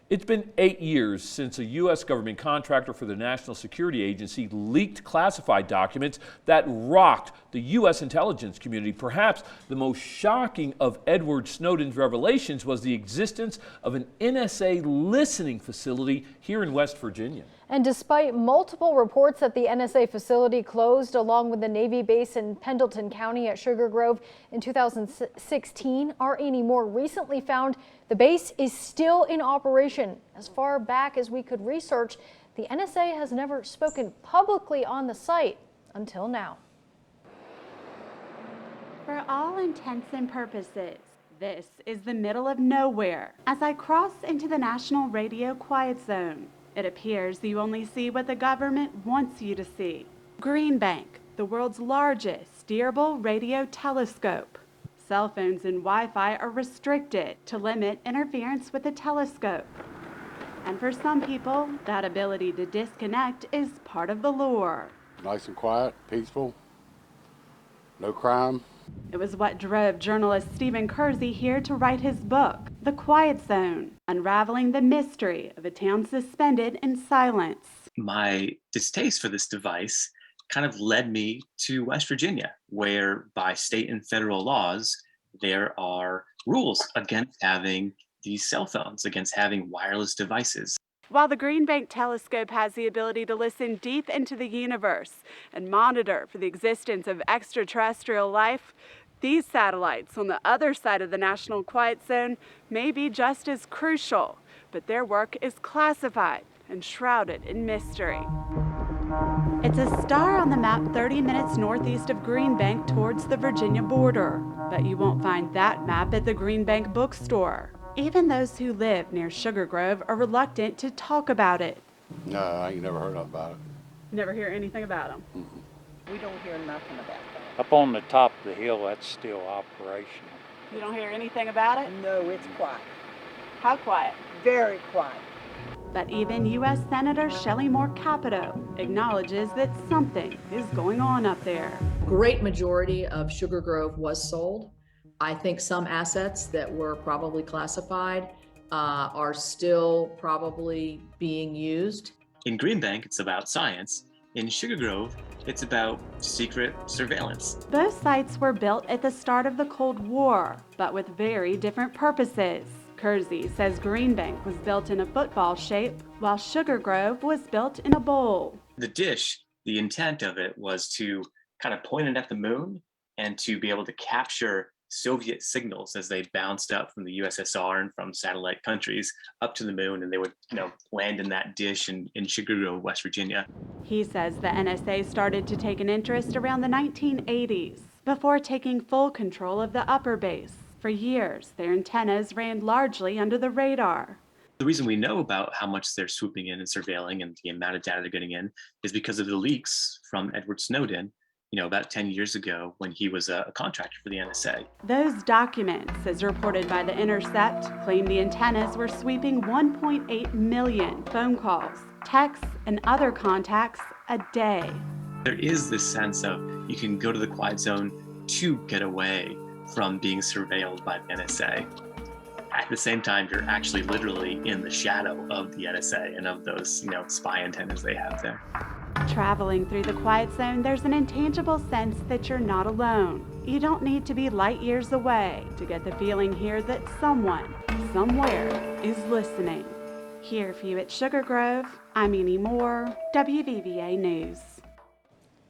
It's been 8 years since a U.S. government contractor for the National Security Agency leaked classified documents that rocked the U.S. intelligence community. Perhaps the most shocking of Edward Snowden's revelations was the existence of an NSA listening facility here in West Virginia. And despite multiple reports that the NSA facility closed along with the Navy base in Pendleton County at Sugar Grove in 2016, our Annie Moore recently found the base is still in operation. As far back as we could research, the NSA has never spoken publicly on the site until now. For all intents and purposes, this is the middle of nowhere. As I cross into the National Radio Quiet Zone, it appears you only see what the government wants you to see. Green Bank, the world's largest steerable radio telescope. Cell phones and Wi-Fi are restricted to limit interference with the telescope. And for some people, that ability to disconnect is part of the lure. Nice and quiet, peaceful, no crime. It was what drove journalist Stephen Kersey here to write his book, The Quiet Zone, unraveling the mystery of a town suspended in silence. My distaste for this device kind of led me to West Virginia, where by state and federal laws, there are rules against having these cell phones, against having wireless devices. While the Green Bank telescope has the ability to listen deep into the universe and monitor for the existence of extraterrestrial life, these satellites on the other side of the National Quiet Zone may be just as crucial, but their work is classified and shrouded in mystery. It's a star on the map 30 minutes northeast of Green Bank towards the Virginia border, but you won't find that map at the Green Bank bookstore. Even those who live near Sugar Grove are reluctant to talk about it. No, I ain't never heard about it. Never hear anything about them. We don't hear nothing about that. Up on the top of the hill, that's still operational. You don't hear anything about it? No, it's quiet. How quiet? Very quiet. But even U.S. Senator Shelley Moore Capito acknowledges that something is going on up there. Great majority of Sugar Grove was sold. I think some assets that were probably classified are still probably being used. In Green Bank, it's about science. In Sugar Grove, it's about secret surveillance. Both sites were built at the start of the Cold War, but with very different purposes. Kersey says Green Bank was built in a football shape, while Sugar Grove was built in a bowl. The dish, the intent of it was to kind of point it at the moon and to be able to capture Soviet signals as they bounced up from the USSR and from satellite countries up to the moon, and they would, land in that dish in Sugar Grove, West Virginia. He says the NSA started to take an interest around the 1980s, before taking full control of the upper base. For years, their antennas ran largely under the radar. The reason we know about how much they're swooping in and surveilling and the amount of data they're getting in is because of the leaks from Edward Snowden, about 10 years ago when he was a contractor for the NSA. Those documents, as reported by The Intercept, claim the antennas were sweeping 1.8 million phone calls, texts, and other contacts a day. There is this sense of you can go to the quiet zone to get away from being surveilled by the NSA. At the same time, you're actually literally in the shadow of the NSA and of those, spy antennas they have there. Traveling through the quiet zone, there's an intangible sense that you're not alone. You don't need to be light years away to get the feeling here that someone, somewhere, is listening. Here for you at Sugar Grove, I'm Annie Moore, WVVA News.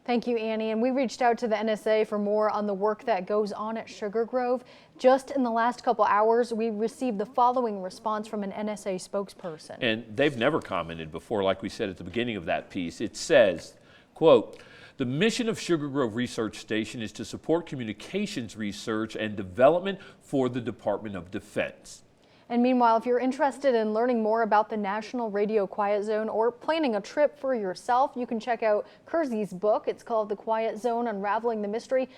Thank you, Annie. And we reached out to the NSA for more on the work that goes on at Sugar Grove. Just in the last couple hours, we received the following response from an NSA spokesperson. And they've never commented before, like we said at the beginning of that piece. It says, quote, "The mission of Sugar Grove Research Station is to support communications research and development for the Department of Defense." And meanwhile, if you're interested in learning more about the National Radio Quiet Zone or planning a trip for yourself, you can check out Kersey's book. It's called The Quiet Zone: Unraveling the Mystery